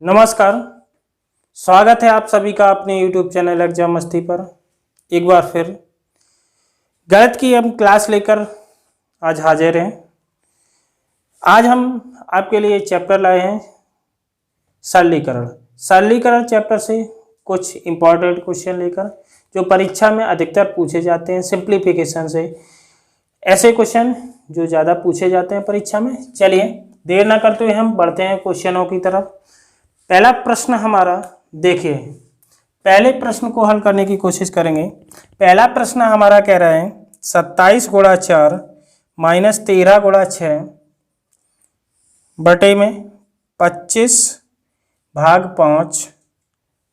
नमस्कार, स्वागत है आप सभी का अपने YouTube चैनल एग्जाम मस्ती पर। एक बार फिर गणित की हम क्लास लेकर आज हाजिर हैं। आज हम आपके लिए चैप्टर लाए हैं सरलीकरण। सरलीकरण चैप्टर से कुछ इम्पोर्टेंट क्वेश्चन लेकर जो परीक्षा में अधिकतर पूछे जाते हैं, सिंप्लीफिकेशन से ऐसे क्वेश्चन जो ज़्यादा पूछे जाते हैं परीक्षा में। चलिए देर ना करते हुए हम बढ़ते हैं क्वेश्चनों की तरफ। पहला प्रश्न हमारा देखिए, पहले प्रश्न को हल करने की कोशिश करेंगे। पहला प्रश्न हमारा कह रहा है 27 गुणा 4 माइनस 13 गुणा 6 बटे में 25 भाग 5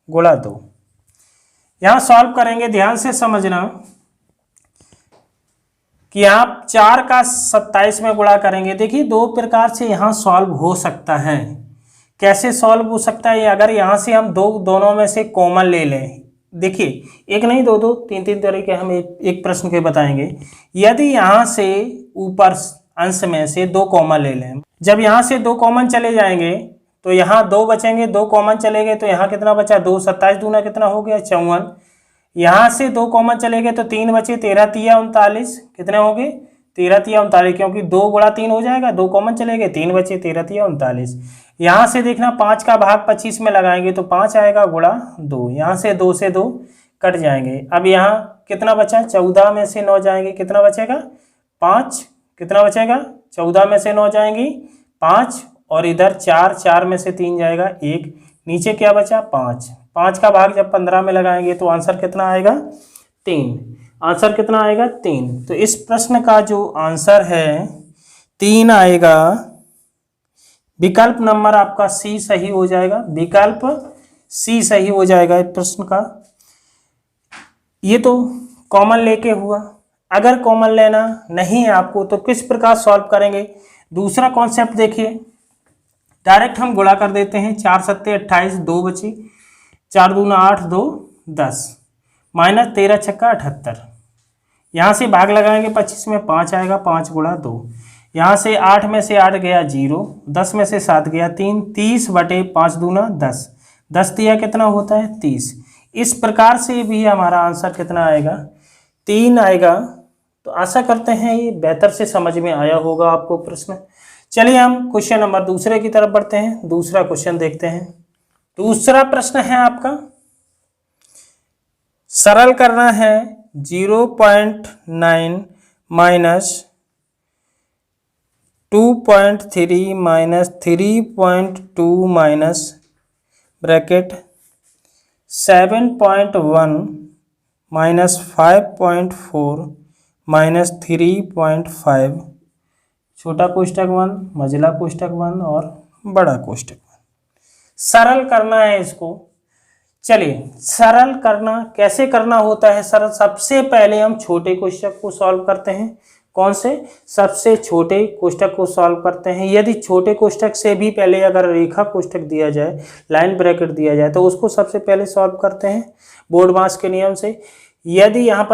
गुणा 2। यहाँ सॉल्व करेंगे, ध्यान से समझना कि आप 4 का 27 में गुणा करेंगे। देखिए दो प्रकार से यहाँ सॉल्व हो सकता है। कैसे सॉल्व हो सकता है? अगर यहाँ से हम दोनों में से कॉमन ले लें। देखिए एक नहीं दो तीन तरीके हम एक प्रश्न के बताएंगे। यदि यहाँ से ऊपर अंश में से 2 कॉमन ले लें, जब यहाँ से 2 कॉमन चले जाएंगे तो यहाँ 2 बचेंगे, 2 कॉमन चले गए तो यहाँ कितना बचा 2, 27 दूना कितना हो गया 54। यहाँ से 2 कॉमन चले गए तो 3 बचे, 13 तिया 39 कितने हो गए 13 तिया 39, क्योंकि 2 गुणा 3 हो जाएगा, 2 कॉमन चले गए 3 बचे, 13 तिया 39। यहाँ से देखना 5 का भाग 25 में लगाएंगे तो 5 आएगा गुणा 2। यहाँ से 2 से 2 कट जाएंगे। अब यहाँ कितना बचा 14 में से 9 जाएंगे, कितना बचेगा 5, कितना बचेगा 14 में से 9 जाएंगी 5, और इधर 4 में से 3 जाएगा 1, नीचे क्या बचा 5। 5 का भाग जब 15 में लगाएंगे तो आंसर कितना आएगा 3। आंसर कितना आएगा 3। तो इस प्रश्न का जो आंसर है 3 आएगा। विकल्प नंबर आपका सी सही हो जाएगा, विकल्प सी सही हो जाएगा इस प्रश्न का। ये तो कॉमन लेके हुआ। अगर कॉमन लेना नहीं है आपको तो किस प्रकार सॉल्व करेंगे? दूसरा कॉन्सेप्ट देखिए, डायरेक्ट हम गुणा कर देते हैं। 4 सत्ते 28, 2 बची, 4 दूना 8, 2 10, माइनस 13 छक्का 78। यहाँ से भाग लगाएंगे 25 में, 5 आएगा, 5 गुणा 2। यहाँ से 8 में से 8 गया 0, 10 में से 7 गया 3, 30 बटे 5 दूना 10, 10 तिया कितना होता है 30। इस प्रकार से भी हमारा आंसर कितना आएगा 3 आएगा। तो आशा करते हैं ये बेहतर से समझ में आया होगा आपको प्रश्न। चलिए हम क्वेश्चन नंबर दूसरे की तरफ बढ़ते हैं। दूसरा क्वेश्चन देखते हैं। दूसरा प्रश्न है आपका, सरल करना है 0.9 minus 2.3 minus 3.2 minus bracket 7.1 minus 5.4 minus 3.5, छोटा कोष्ठक 1, मझला कोष्ठक 1 और बड़ा कोष्ठक 1। सरल करना है इसको। चलिए सरल करना कैसे करना होता है सरल? सबसे पहले हम छोटे कोष्ठक को सॉल्व करते हैं। कौन से? सबसे छोटे कोष्ठक को सॉल्व करते हैं। यदि छोटे कोष्ठक से भी पहले अगर रेखा कोष्ठक दिया जाए, लाइन ब्रैकेट दिया जाए, तो उसको सबसे पहले सॉल्व करते हैं बोर्डमास के नियम से। यदि यहाँ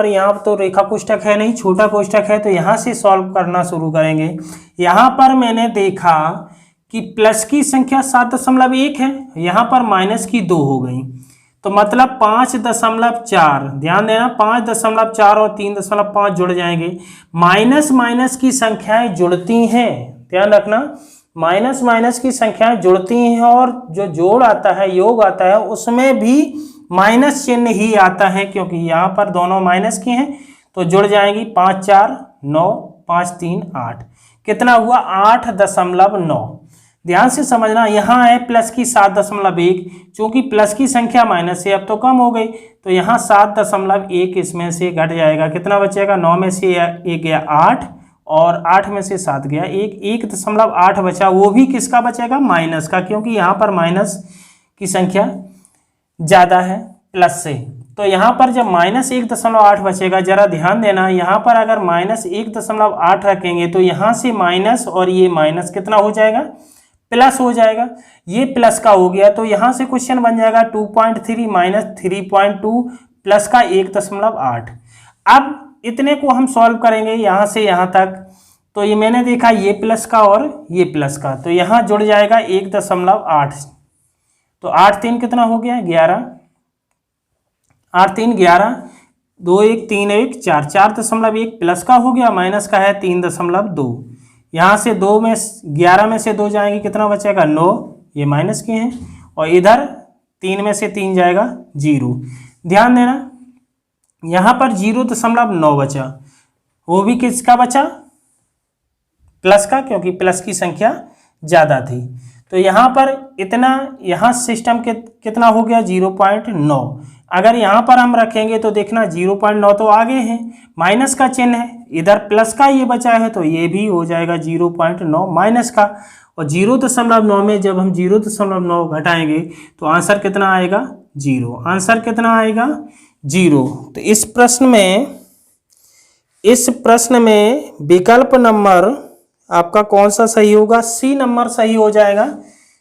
तो रेखा कोष्ठक है नहीं, छोटा कोष्ठक है, तो यहाँ से सॉल्व करना शुरू करेंगे। यहाँ पर मैंने देखा कि प्लस की संख्या 7.1 है, यहाँ पर माइनस की 2 हो गई, तो मतलब 5.4। ध्यान देना 5.4 और 3.5 जुड़ जाएंगे। माइनस माइनस की संख्याएं जुड़ती हैं, ध्यान रखना माइनस की संख्याएं जुड़ती हैं, और जो जोड़ आता है, योग आता है, उसमें भी माइनस चिन्ह ही आता है, क्योंकि यहाँ पर दोनों माइनस की हैं तो जुड़ जाएंगी। 5 4 9, 5 3 8, कितना हुआ 8.9। ध्यान से समझना, यहाँ है प्लस की 7.1, चूंकि प्लस की संख्या माइनस से अब तो कम हो गई, तो यहाँ 7.1 इसमें से घट जाएगा। कितना बचेगा 9 में से 1 गया 8, और 8 में से 7 गया 1, 1.8 बचा। वो भी किसका बचेगा? माइनस का, क्योंकि यहाँ पर माइनस की संख्या ज़्यादा है प्लस से। तो यहाँ पर जब माइनस 1.8 बचेगा, जरा ध्यान देना, यहाँ पर अगर माइनस 1.8 रखेंगे तो यहाँ से माइनस और ये माइनस कितना हो जाएगा? प्लस हो जाएगा। ये प्लस का हो गया, तो यहाँ से क्वेश्चन बन जाएगा 2.3 माइनस 3.2 प्लस का 1.8। अब इतने को हम सॉल्व करेंगे यहाँ से यहाँ तक, तो ये मैंने देखा ये प्लस का और ये प्लस का, तो यहाँ जुड़ जाएगा 1.8। तो 8 3 कितना हो गया 11, 8 3 11, 2 1 3 1 4, 4.1 प्लस का हो गया, माइनस का है 3.2। यहाँ से 2 में 11 में से 2 जाएंगे, कितना बचेगा 9, ये माइनस के हैं, और इधर 3 में से 3 जाएगा 0। ध्यान देना यहाँ पर 0.9 बचा, वो भी किसका बचा, प्लस का, क्योंकि प्लस की संख्या ज़्यादा थी। तो यहाँ पर इतना, यहाँ सिस्टम के कितना हो गया 0.9। अगर यहाँ पर हम रखेंगे तो देखना 0.9 तो आगे है, माइनस का चिन्ह है, इधर प्लस का ये बचा है, तो ये भी हो जाएगा 0.9 माइनस का। और 0.9 में जब हम 0.9 घटाएंगे तो आंसर कितना आएगा 0। आंसर कितना आएगा 0। तो इस प्रश्न में विकल्प नंबर आपका कौन सा सही होगा, सी नंबर सही हो जाएगा,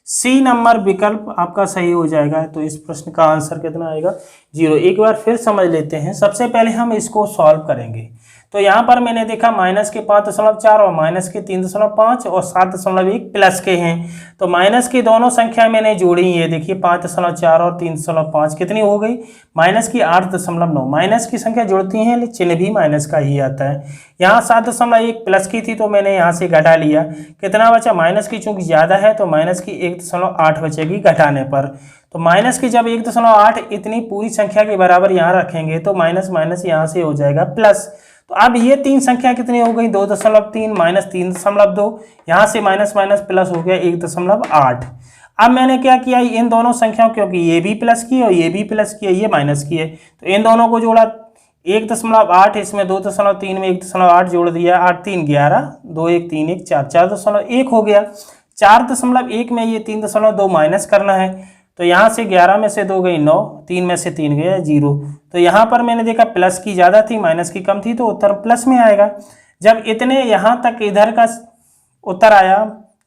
सी नंबर विकल्प आपका सही हो जाएगा। तो इस प्रश्न का आंसर कितना आएगा 0। एक बार फिर समझ लेते हैं। सबसे पहले हम इसको सॉल्व करेंगे। तो यहाँ पर मैंने देखा माइनस के 5.4 और माइनस के 3.5 और 7.1 प्लस के हैं। तो माइनस की दोनों संख्या मैंने जोड़ी है, देखिए 5.4 और 3.5 कितनी हो गई, माइनस की 8.9। माइनस की संख्या जुड़ती हैं, चिन्ह भी माइनस का ही आता है। यहाँ 7.1 प्लस की थी तो मैंने यहाँ से घटा लिया, कितना बचा, माइनस की चूंकि ज़्यादा है तो माइनस की 1.8 बचेगी घटाने पर। तो माइनस की जब 1.8 इतनी पूरी संख्या के बराबर यहाँ रखेंगे तो माइनस माइनस यहाँ से हो जाएगा प्लस। तो अब ये तीन संख्या कितनी हो गई 2.3 माइनस 3.2, यहाँ से माइनस माइनस प्लस हो गया 1.8। अब मैंने क्या किया, इन दोनों संख्याओं, क्योंकि ये भी प्लस की है और ये भी प्लस की है, ये माइनस की है, तो इन दोनों को जोड़ा 1.8, इसमें 2.3 में 1.8 जोड़ दिया, 8 3 11, 2 1 3 1 4, 4.1 हो गया। 4.1 में ये 3.2 माइनस करना है, तो यहाँ से 11 में से 2 गई 9, 3 में से 3 गया 0। तो यहाँ पर मैंने देखा प्लस की ज़्यादा थी माइनस की कम थी, तो उत्तर प्लस में आएगा। जब इतने यहाँ तक इधर का उत्तर आया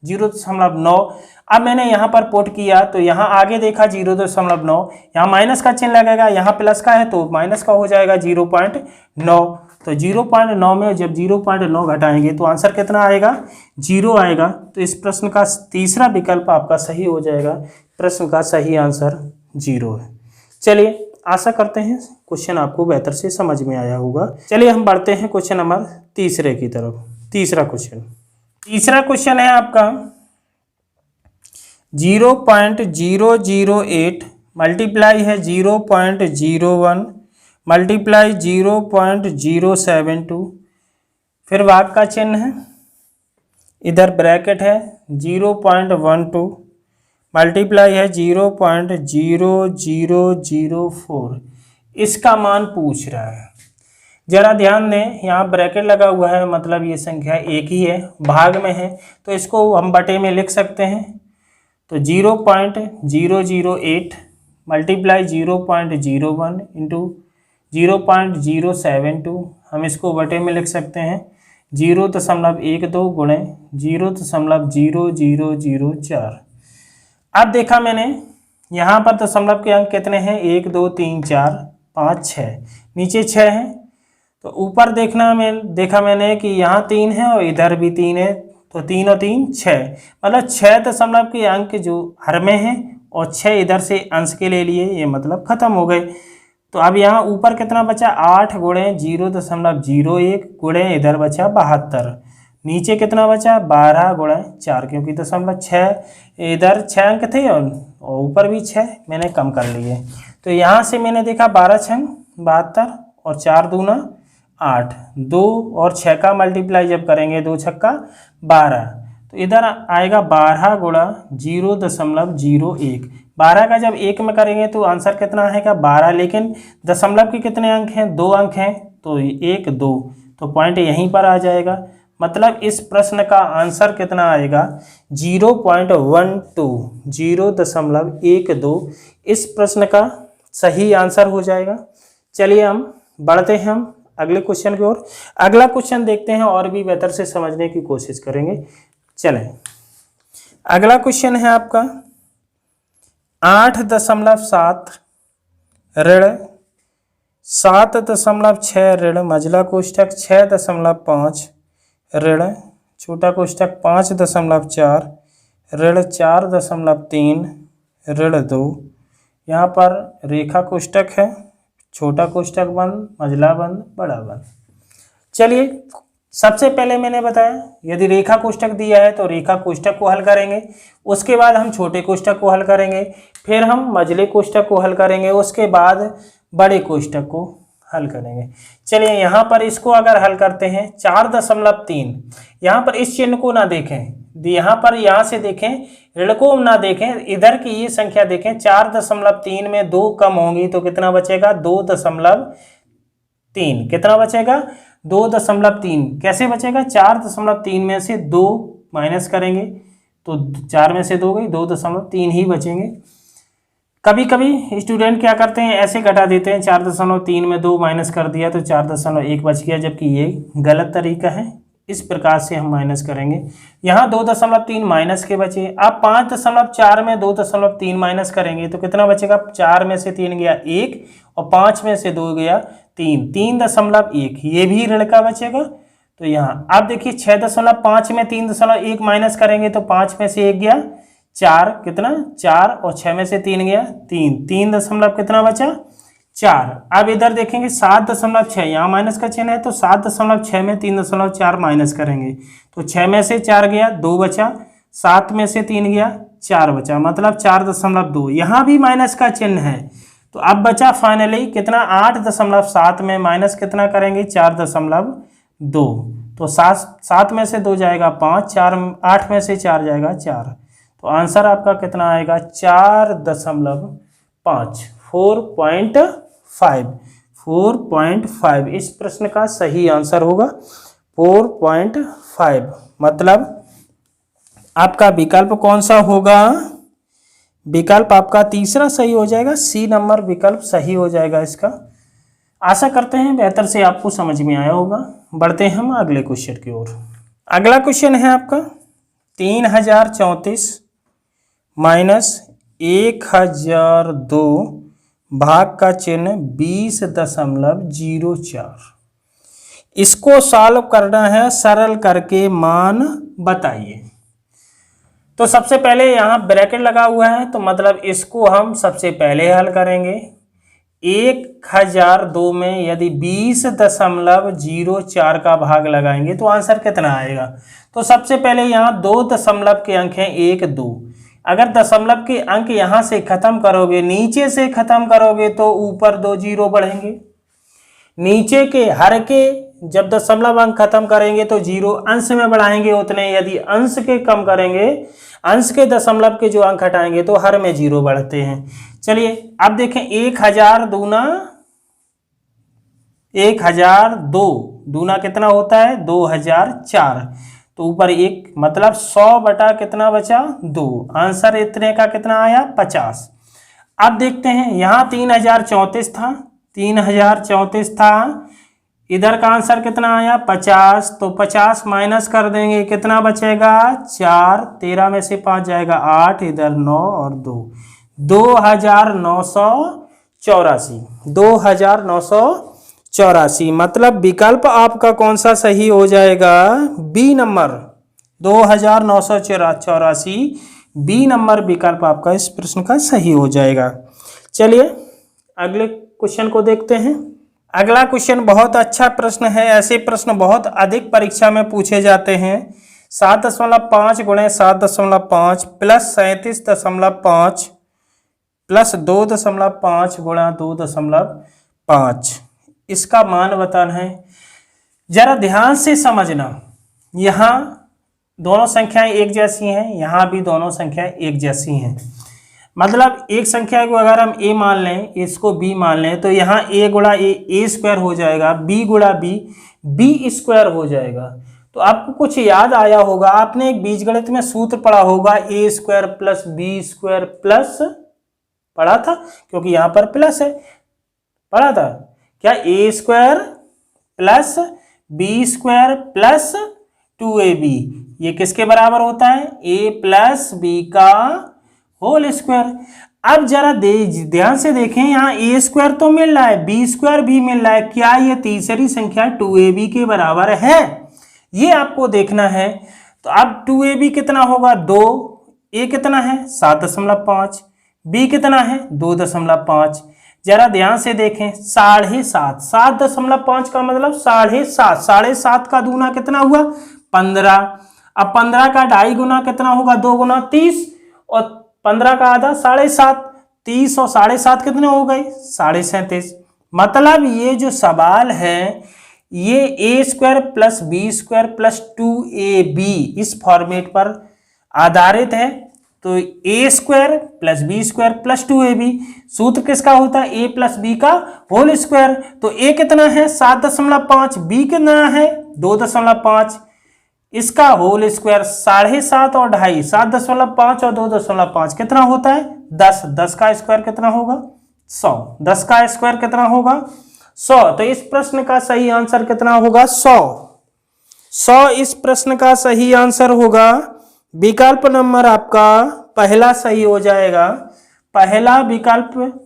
0.9, अब मैंने यहाँ पर पुट किया तो यहाँ आगे देखा 0.9, यहाँ माइनस का चिन्ह लगेगा, यहाँ प्लस का है तो माइनस का हो जाएगा 0.9। तो 0.9 में जब 0.9 घटाएंगे तो आंसर कितना आएगा 0 आएगा। तो इस प्रश्न का तीसरा विकल्प आपका सही हो जाएगा, प्रश्न का सही आंसर 0 है। चलिए आशा करते हैं क्वेश्चन आपको बेहतर से समझ में आया होगा। चलिए हम बढ़ते हैं क्वेश्चन नंबर तीसरे की तरफ। तीसरा क्वेश्चन है आपका 0.008 मल्टीप्लाई है 0.01 मल्टीप्लाई 0.072, फिर भाग का चिन्ह है, इधर ब्रैकेट है 0.12 मल्टीप्लाई है 0.0004। इसका मान पूछ रहा है। जरा ध्यान दें, यहाँ ब्रैकेट लगा हुआ है, मतलब ये संख्या एक ही है, भाग में है, तो इसको हम बटे में लिख सकते हैं। तो 0.008 मल्टीप्लाई 0.01 इंटू 0.072, हम इसको बटे में लिख सकते हैं 0.12 गुणे 0.0004। अब देखा मैंने यहाँ पर दशमलव के अंक कितने हैं, 1 2 3 4 5 6, नीचे 6 हैं। तो ऊपर देखा मैंने कि यहाँ 3 है और इधर भी 3 है, तो 3 और 3 6, मतलब 6 दशमलव के अंक जो हर में है और 6 इधर से अंश के ले लिए, ये मतलब खत्म हो गए। तो अब यहाँ ऊपर कितना बचा, 8 गुणे 0.01 गुणे इधर बचा 72, नीचे कितना बचा 12 गुणे 4, क्योंकि 0.6 इधर 6 अंक थे और ऊपर भी 6 मैंने कम कर लिए। तो यहाँ से मैंने देखा 12 छंग 72 और 4 दूना 8, 2 और 6 का मल्टीप्लाई जब करेंगे 2 छक्का 12, तो इधर आएगा 12 गुणा 0.01। 12 का जब 1 में करेंगे तो आंसर कितना आएगा 12, लेकिन दशमलव के कितने अंक हैं, 2 अंक हैं, तो 1 2, तो पॉइंट यहीं पर आ जाएगा। मतलब इस प्रश्न का आंसर कितना आएगा 0.12, 0.12 इस प्रश्न का सही आंसर हो जाएगा। चलिए हम बढ़ते हैं हम अगले क्वेश्चन की ओर। अगला क्वेश्चन देखते हैं और भी बेहतर से समझने की कोशिश करेंगे। चलें, अगला क्वेश्चन है आपका 8.7 ऋण 7.6 ऋण मझला कोष्ठक 6.5 ऋण छोटा कोष्ठक 5.4 ऋण 4.3 ऋण 2। यहाँ पर रेखा कोष्ठक है, छोटा कोष्ठक बंद, मझला बंद, बड़ा बंद। चलिए सबसे पहले मैंने बताया यदि रेखा कोष्ठक दिया है तो रेखा कोष्ठक को हल करेंगे, उसके बाद हम छोटे कोष्ठक को हल करेंगे, फिर हम मझले कोष्ठक को हल करेंगे, उसके बाद बड़े कोष्ठक को हल करेंगे। चलिए यहाँ पर इसको अगर हल करते हैं 4.3, यहाँ पर इस चिन्ह को ना देखें, यहाँ पर यहाँ से देखें, ऋण को ना देखें, इधर की ये संख्या देखें। 4.3 में 2 कम होंगी तो कितना बचेगा? 2.3। कितना बचेगा? 2.3। कैसे बचेगा? 4.3 में से 2 माइनस करेंगे तो 4 में से 2 गई, 2.3 ही बचेंगे। कभी कभी स्टूडेंट क्या करते हैं, ऐसे घटा देते हैं, 4.3 में 2 माइनस कर दिया तो 4.1 बच गया, जबकि ये गलत तरीका है। इस प्रकार से हम माइनस करेंगे। यहाँ 2.3 माइनस के बचे। अब 5.4 में 2.3 माइनस करेंगे तो कितना बचेगा? 4 में से 3 गया 1 और 5 में से 2 गया 3, 3.1, ये भी ऋण का बचेगा। तो यहाँ अब देखिए 6.5 में 3.1 माइनस करेंगे तो 5 में से 1 गया 4, कितना? 4 और 6 में से 3 गया 3, 3 दशमलव कितना बचा? 4। अब इधर देखेंगे 7.6, यहाँ माइनस का चिन्ह है तो 7.6 में 3.4 माइनस करेंगे तो 6 में से 4 गया 2 बचा, 7 में से 3 गया 4 बचा, मतलब 4.2। यहाँ भी माइनस का चिन्ह है तो अब बचा फाइनली कितना? 8.7 में माइनस कितना करेंगे? 4.2। तो 7 में से 2 जाएगा 5, 8 में से 4 जाएगा 4। तो आंसर आपका कितना आएगा? 4.5, 4.5 इस प्रश्न का सही आंसर होगा 4.5। मतलब आपका विकल्प कौन सा होगा? विकल्प आपका तीसरा सही हो जाएगा, सी नंबर विकल्प सही हो जाएगा इसका। आशा करते हैं बेहतर से आपको समझ में आया होगा। बढ़ते हैं हम अगले क्वेश्चन की ओर। अगला क्वेश्चन है आपका 3034 माइनस 1002 भाग का चिन्ह 20.04। इसको सॉल्व करना है, सरल करके मान बताइए। तो सबसे पहले यहाँ ब्रैकेट लगा हुआ है तो मतलब इसको हम सबसे पहले हल करेंगे। 1002 में यदि 20.04 का भाग लगाएंगे तो आंसर कितना आएगा? तो सबसे पहले यहाँ 2 दशमलव के अंक हैं 1 2। अगर दशमलव के अंक यहाँ से खत्म करोगे, नीचे से खत्म करोगे तो ऊपर 2 जीरो बढ़ेंगे। नीचे के हर के जब दशमलव अंक खत्म करेंगे तो जीरो अंश में बढ़ाएंगे उतने, यदि अंश के कम करेंगे, अंश के दशमलव के जो अंक हटाएंगे तो हर में जीरो बढ़ते हैं। चलिए अब देखें 1000 दूना 1002 दूना कितना होता है? 2004। तो ऊपर 1 मतलब 100 बटा कितना बचा? 2। आंसर इतने का कितना आया? 50। अब देखते हैं यहाँ 3034 था, 3034 था, इधर का आंसर कितना आया? 50। तो 50 माइनस कर देंगे, कितना बचेगा? 4, 13 में से 5 जाएगा 8, इधर 9 और 2, 2984। 2984 मतलब विकल्प आपका कौन सा सही हो जाएगा? बी नंबर, 2984 बी नंबर विकल्प आपका इस प्रश्न का सही हो जाएगा। चलिए अगले क्वेश्चन को देखते हैं। अगला क्वेश्चन बहुत अच्छा प्रश्न है, ऐसे प्रश्न बहुत अधिक परीक्षा में पूछे जाते हैं। 7.5 गुणे 7.5 प्लस 37.5 प्लस 2.5 गुणा 2.5, इसका मान बताना है। जरा ध्यान से समझना, यहाँ दोनों संख्याएं एक जैसी हैं, यहाँ भी दोनों संख्याएं एक जैसी हैं। मतलब एक संख्या को अगर हम a मान लें, इसको b मान लें, तो यहाँ a गुणा a स्क्वायर हो जाएगा, b गुणा b स्क्वायर हो जाएगा। तो आपको कुछ याद आया होगा, आपने एक बीजगणित में सूत्र पढ़ा होगा, a square plus b square plus, पढ़ा था क्योंकि यहाँ पर प्लस है, पढ़ा था क्या? a square plus b square plus 2ab, ये किसके बराबर होता है? a प्लस b का होल स्क्वायर। अब जरा ध्यान से देखें, यहाँ ए स्क्वायर तो मिल रहा है, बी स्क्वायर भी मिल रहा है, क्या ये तीसरी संख्या 2ab के बराबर है, ये आपको देखना है। तो अब 2ab कितना होगा 2, ए कितना है 7.5, बी कितना है 2.5। जरा ध्यान से देखें 7.5, 7.5 का मतलब 7.5, 7.5 का दूना कितना हुआ 15। अब 15 का 2.5 गुना कितना होगा 2 गुना 30, और 15 का आधा 7.5, 30 और 7.5 कितने हो गए 37.5। मतलब ये जो सवाल है ये A square plus B square plus 2ab इस फॉर्मेट पर आधारित है। तो A square plus B square plus 2ab, सूत्र किसका होता है ए प्लस बी का होल स्क्वायर। तो ए कितना है 7.5, बी कितना है 2.5, इसका होल स्क्वायर 7.5 और 2.5, 7.5 और 2.5 कितना होता है 10, 10 का स्क्वायर कितना होगा 100, 10 का स्क्वायर कितना होगा 100। तो इस प्रश्न का सही आंसर कितना होगा 100 इस प्रश्न का सही आंसर होगा। विकल्प नंबर आपका पहला सही हो जाएगा, पहला विकल्प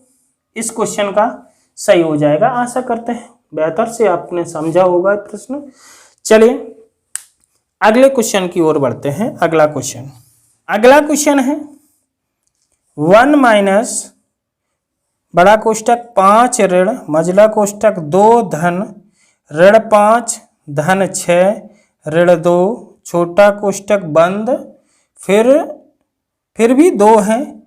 इस क्वेश्चन का सही हो जाएगा। आशा करते हैं बेहतर से आपने समझा होगा प्रश्न। चलिए अगले क्वेश्चन की ओर बढ़ते हैं। अगला क्वेश्चन है 1 माइनस बड़ा कोष्टक 5 ऋण मझला कोष्टक 2 धन ऋण 5 धन 6 ऋण 2 छोटा कोष्टक बंद, फिर भी 2 है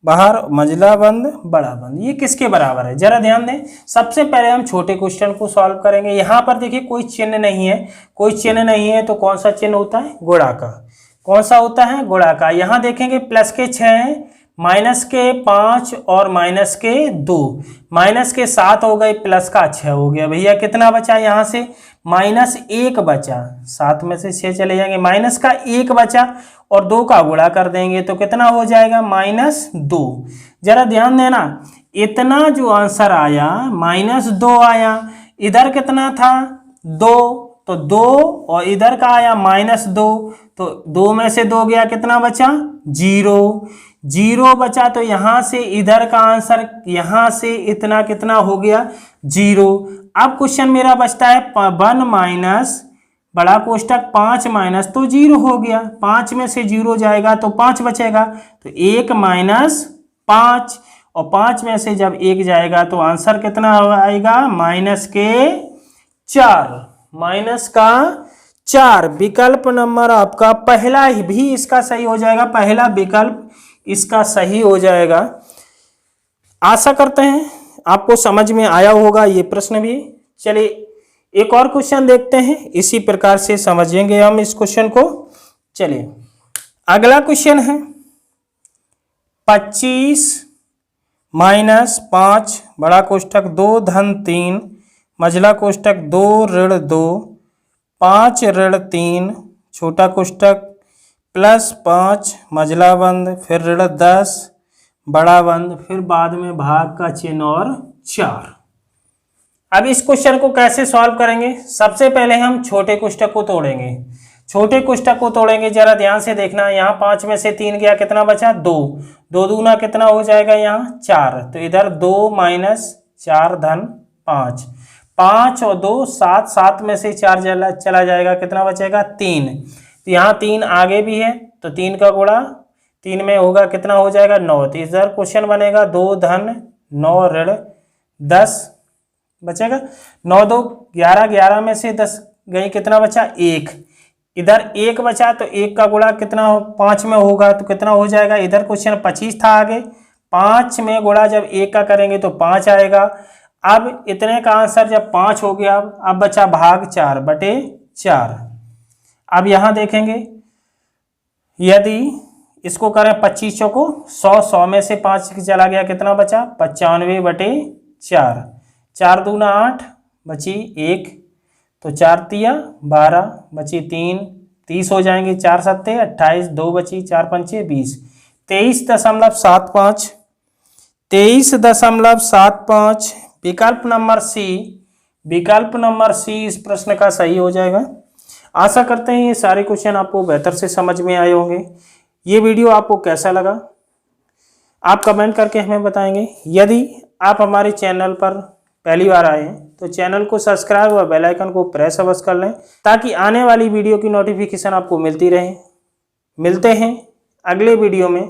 बाहर मझला बंद बड़ा बंद, ये किसके बराबर है जरा ध्यान दें। सबसे पहले हम छोटे क्वेश्चन को सॉल्व करेंगे। यहाँ पर देखिए कोई चिन्ह नहीं है, कोई चिन्ह नहीं है तो कौन सा चिन्ह होता है गुणा का, कौन सा होता है गुणा का। यहाँ देखेंगे प्लस के 6 माइनस के 5 और माइनस के 2, माइनस के 7 हो गए प्लस का 6 हो गया। भैया कितना बचा यहाँ से -1 बचा, 7 में से 6 चले जाएंगे, माइनस का 1 बचा और 2 का गुणा कर देंगे तो कितना हो जाएगा -2। जरा ध्यान देना इतना जो आंसर आया -2 आया, इधर कितना था 2 तो 2 और इधर का आया -2 तो 2 में से 2 गया कितना बचा 0 बचा। तो यहां से इधर का आंसर यहां से इतना कितना हो गया 0। अब क्वेश्चन मेरा बचता है 1 माइनस बड़ा कोष्टक 5 माइनस तो 0 हो गया, 5 में से 0 जाएगा तो 5 बचेगा, तो 1 माइनस 5 और 5 में से जब 1 जाएगा तो आंसर कितना आएगा -4। विकल्प नंबर आपका पहला भी इसका सही हो जाएगा, पहला विकल्प इसका सही हो जाएगा। आशा करते हैं आपको समझ में आया होगा ये प्रश्न भी। चलिए एक और क्वेश्चन देखते हैं, इसी प्रकार से समझेंगे हम इस क्वेश्चन को। चलिए अगला क्वेश्चन है 25 माइनस 5 बड़ा कोष्टक 2 धन 3 मझला कोष्टक 2 ऋण 2 5 ऋण 3 छोटा कोष्टक +5 मझला बंद फिर ऋण 10 बड़ा बंद फिर बाद में भाग का चिन्ह और 4। अब इस क्वेश्चन को कैसे सॉल्व करेंगे, सबसे पहले हम छोटे कोष्टक को तोड़ेंगे। छोटे कोष्टक को तोड़ेंगे, जरा ध्यान से देखना, यहाँ 5 में से 3 गया कितना बचा 2, 2 दूना कितना हो जाएगा यहाँ 4, तो इधर 2 माइनस 4 धन 5, 5 और 2 7, 7 में से 4 चला जाएगा कितना बचेगा 3, तो यहाँ 3 आगे भी है तो 3 का गुणा 3 में होगा कितना हो जाएगा 9, तो इधर क्वेश्चन बनेगा 2 धन 9 ऋण 10 बचेगा 9 2 11, 11 में से 10 गई कितना बचा 1, इधर 1 बचा तो 1 का गुणा कितना 5 में होगा तो कितना हो जाएगा, इधर क्वेश्चन 25 था आगे, 5 में गुणा जब 1 का करेंगे तो 5 आएगा। अब इतने का आंसर जब 5 हो गया, अब बचा भाग 4/4। अब यहाँ देखेंगे यदि इसको करें 25 को 100, 100 में से 5 चला गया कितना बचा 95/4, 4 दूना 8 बची 1 तो 4 तिया 12 बची 3, 30 हो जाएंगे, 4 सत्ते 28, 2 बची 4 पंचे 20, 23.75, 23.75 विकल्प नंबर सी इस प्रश्न का सही हो जाएगा। आशा करते हैं ये सारे क्वेश्चन आपको बेहतर से समझ में आए होंगे। ये वीडियो आपको कैसा लगा आप कमेंट करके हमें बताएंगे। यदि आप हमारे चैनल पर पहली बार आए हैं तो चैनल को सब्सक्राइब और बेल आइकन को प्रेस अवश्य कर लें ताकि आने वाली वीडियो की नोटिफिकेशन आपको मिलती रहे। मिलते हैं अगले वीडियो में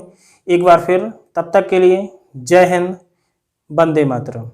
एक बार फिर, तब तक के लिए जय हिंद, वंदे मातरम।